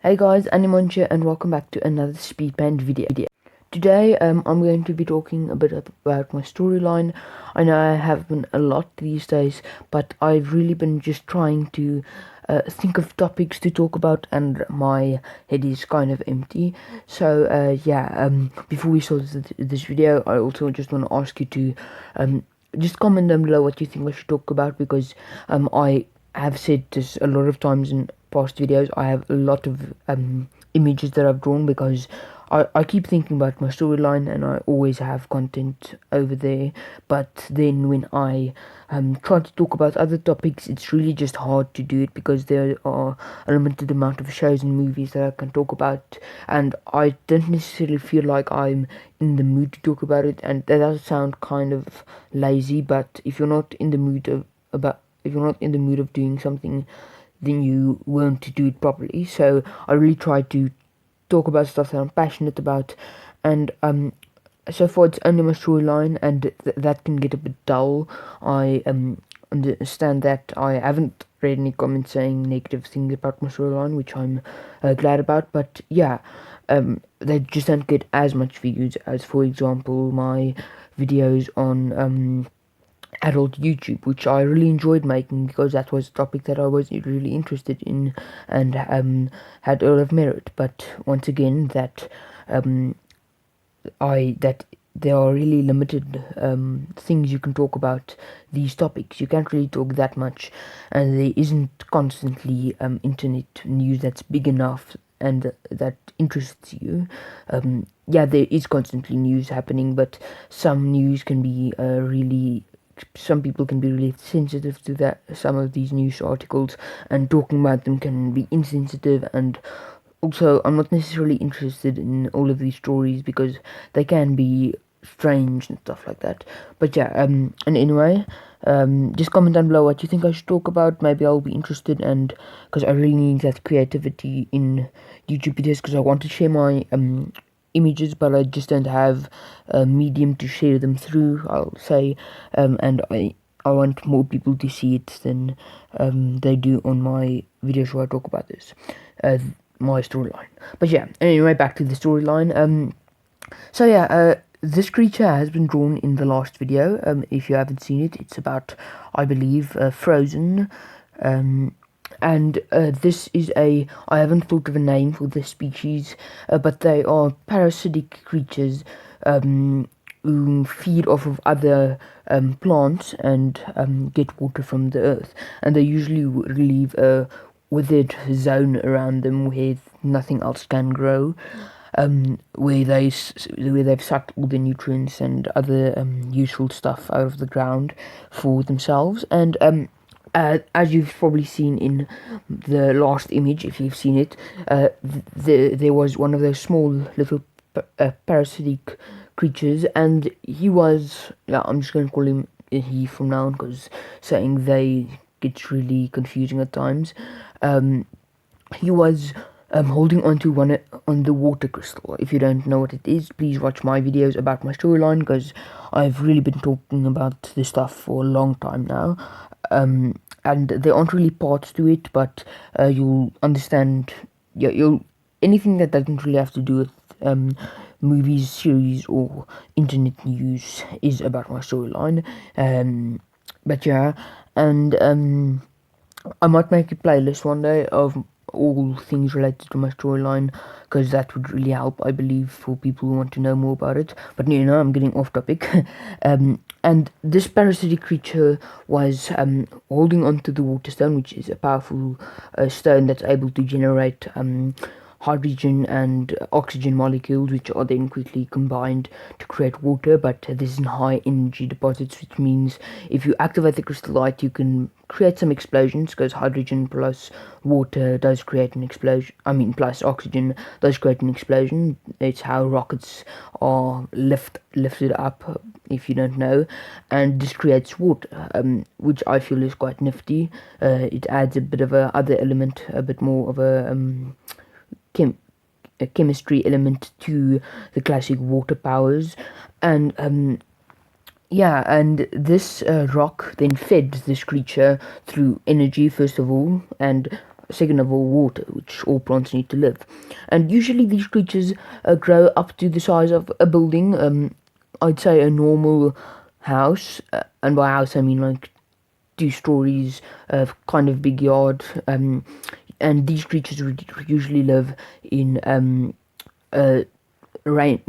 Hey guys, AniMind here and welcome back to another speed paint video. Today I'm going to be talking a bit about my storyline. I know I haven't a lot these days, but I've really been just trying to think of topics to talk about, and my head is kind of empty. So before we start this video, I also just want to ask you to just comment down below what you think I should talk about, because I have said this a lot of times in past videos. I have a lot of images that I've drawn because I keep thinking about my storyline, and I always have content over there. But then when I try to talk about other topics, it's really just hard to do it because there are a limited amount of shows and movies that I can talk about, and I don't necessarily feel like I'm in the mood to talk about it. And that does sound kind of lazy, but if you're not in the mood of doing something, then you won't do it properly. So I really try to talk about stuff that I'm passionate about, and so far it's only my storyline, and that can get a bit dull. I understand that. I haven't read any comments saying negative things about my storyline, which I'm glad about, but yeah, they just don't get as much views as, for example, my videos on adult YouTube, which I really enjoyed making because that was a topic that I was really interested in and had a lot of merit. But once again, that there are really limited things you can talk about these topics. You can't really talk that much, and there isn't constantly internet news that's big enough and that interests you. There is constantly news happening, but some news can be some people can be really sensitive to that. Some of these news articles, and talking about them can be insensitive. And also, I'm not necessarily interested in all of these stories because they can be strange and stuff like that. But yeah, and anyway, just comment down below what you think I should talk about. Maybe I'll be interested, and because I really need that creativity in YouTube videos, because I want to share my images, but I just don't have a medium to share them through, I'll say, and I want more people to see it than they do on my videos where I talk about this, my storyline. But yeah, anyway, back to the storyline. This creature has been drawn in the last video. If you haven't seen it, it's about, I believe, Frozen. And this is I haven't thought of a name for this species, but they are parasitic creatures who feed off of other plants and get water from the earth, and they usually leave a withered zone around them where nothing else can grow, where they've sucked all the nutrients and other useful stuff out of the ground for themselves. And as you've probably seen in the last image, if you've seen it, there was one of those small little parasitic creatures, and he was, I'm just going to call him he from now on, because saying they gets really confusing at times. He was holding onto on the water crystal. If you don't know what it is, please watch my videos about my storyline, because I've really been talking about this stuff for a long time now. And there aren't really parts to it, but you'll understand. You'll anything that doesn't really have to do with movies, series, or internet news is about my storyline. But yeah, and I might make a playlist one day of all things related to my storyline, because that would really help, I believe, for people who want to know more about it. But I'm getting off topic. And this parasitic creature was holding onto the water stone, which is a powerful stone that's able to generate hydrogen and oxygen molecules, which are then quickly combined to create water. But this is in high energy deposits, which means if you activate the crystallite, you can create some explosions, because hydrogen plus water does create an explosion. Plus oxygen does create an explosion. It's how rockets are lifted up, if you don't know. And this creates water, which I feel is quite nifty. It adds a bit of a other element, a bit more of a chemistry element to the classic water powers. And and this rock then fed this creature through energy, first of all, and second of all, water, which all plants need to live. And usually these creatures grow up to the size of a building. I'd say a normal house, and by house I mean like 2 stories, kind of big yard. And these creatures would usually live in rain.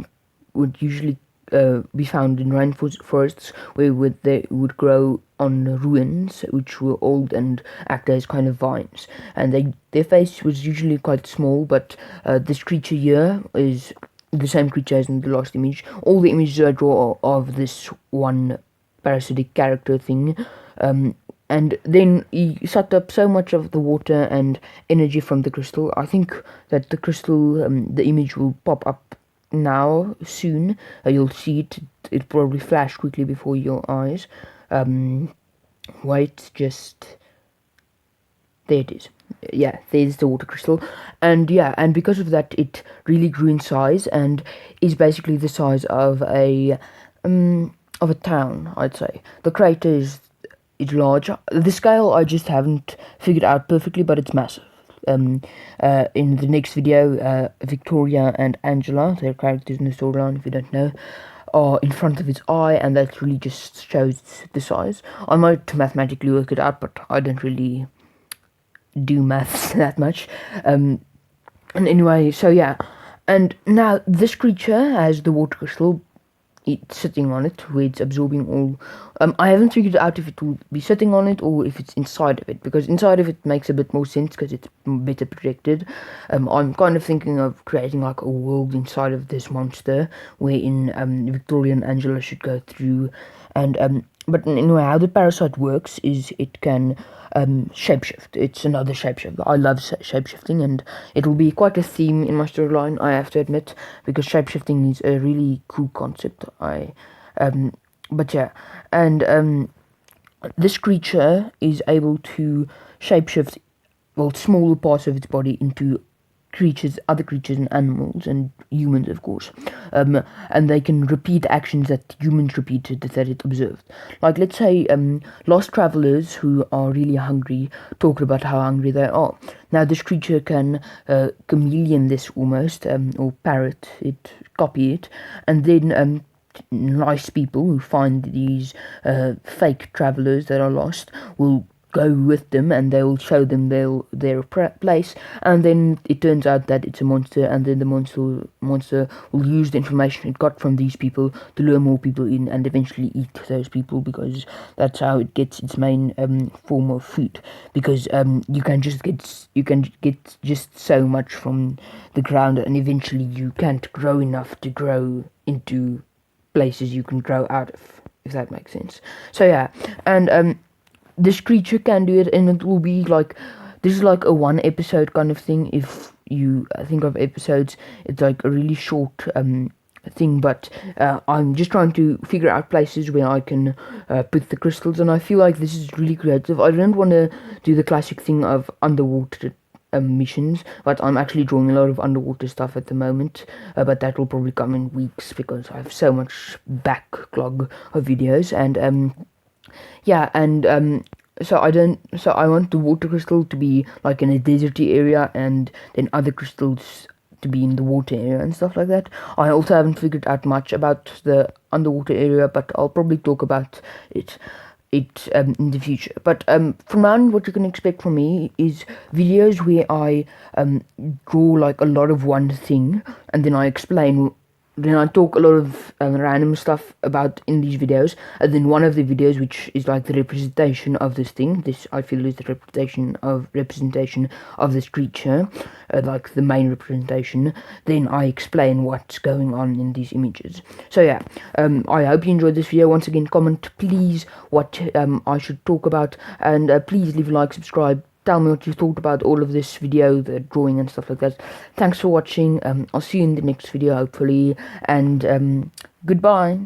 Would usually be found in rainforests, where they would grow on ruins which were old and act as kind of vines. And their face was usually quite small, but this creature here is the same creature as in the last image. All the images I draw are of this one parasitic character thing. And then he sucked up so much of the water and energy from the crystal. I think that the crystal, the image will pop up now soon. You'll see it. It'll probably flash quickly before your eyes. Wait, just there it is. Yeah, there's the water crystal. And yeah, and because of that, it really grew in size and is basically the size of a town, I'd say. The crater is large. The scale I just haven't figured out perfectly, but it's massive. In the next video, Victoria and Angela, their characters in the storyline, if you don't know, are in front of its eye, and that really just shows the size. I might mathematically work it out, but I don't really do maths that much. And anyway, so yeah. And now this creature has the water crystal. It's sitting on it, where it's absorbing all. I haven't figured out if it will be sitting on it or if it's inside of it, because inside of it makes a bit more sense because it's better protected. I'm kind of thinking of creating like a world inside of this monster, wherein Victoria and Angela should go through. And but anyway, how the parasite works is it can shapeshift. It's another shapeshifter. I love shapeshifting, and it will be quite a theme in my storyline, I have to admit, because shapeshifting is a really cool concept. But yeah, and this creature is able to shapeshift, well, smaller parts of its body into other creatures and animals and humans, of course, and they can repeat actions that humans repeated that it observed. Like, let's say lost travelers who are really hungry talk about how hungry they are. Now this creature can chameleon this almost, or parrot it, copy it, and then nice people who find these fake travelers that are lost will go with them, and they'll show them their place, and then it turns out that it's a monster, and then the monster will use the information it got from these people to lure more people in and eventually eat those people, because that's how it gets its main form of food. Because you can get just so much from the ground, and eventually you can't grow enough to grow into places you can grow out of, if that makes sense. So yeah, and this creature can do it, and it will be like, this is like a 1 episode kind of thing. If you think of episodes, it's like a really short thing, but I'm just trying to figure out places where I can put the crystals, and I feel like this is really creative. I don't want to do the classic thing of underwater missions, but I'm actually drawing a lot of underwater stuff at the moment, but that will probably come in weeks because I have so much backlog of videos. And yeah, and so I want the water crystal to be like in a deserty area, and then other crystals to be in the water area and stuff like that. I also haven't figured out much about the underwater area, but I'll probably talk about it in the future. But from now on, what you can expect from me is videos where I draw like a lot of one thing, and then I talk a lot of random stuff about in these videos, and then one of the videos which is like the representation of this thing, this I feel is the representation of this creature, like the main representation, then I explain what's going on in these images. So yeah, I hope you enjoyed this video. Once again, comment please what I should talk about, and please leave a like, subscribe, tell me what you thought about all of this video, the drawing and stuff like that. Thanks for watching. I'll see you in the next video, hopefully, and goodbye.